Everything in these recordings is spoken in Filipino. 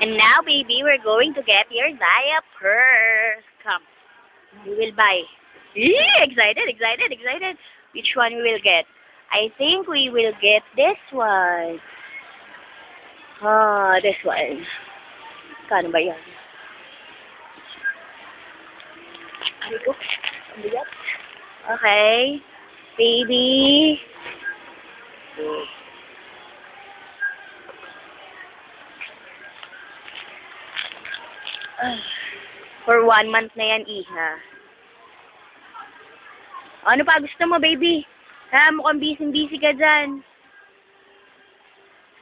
And now, baby, we're going to get your diapers. Come. We will buy. Excited, excited, excited. Which one we will get? I think we will get this one. This one. Kano ba yan? Ano ko? Ano yan? Okay. Baby. For 1 month na yan, Iha. Ano pa gusto mo, baby? Ha, mukhang busy-busy ka dyan.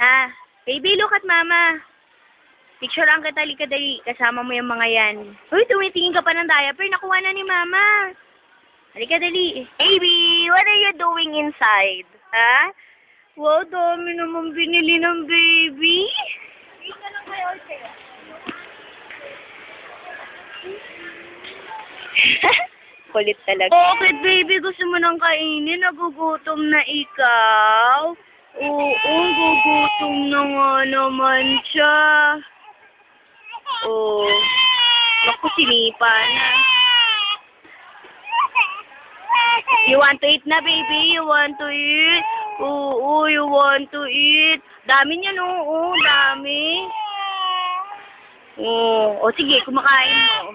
Ha? Baby, look at mama. Picture lang kita, dali. Kasama mo yung mga yan. Uy, tumitingin ka pa ng diaper. Nakuha na ni mama. Halika, dali. Baby, what are you doing inside? Ha? Wow, dami naman binili ng baby. Dito lang kayo, Ortega. Kulit talaga. Bakit, baby? Gusto mo nang kainin? Nagugutom na ikaw? Oo, gugutom na nga naman siya. Oh. Naku, sinipa na. You want to eat na, baby? You want to eat? Oo, you want to eat. Dami niyan, oo, dami. Oh, sige, kumakain mo.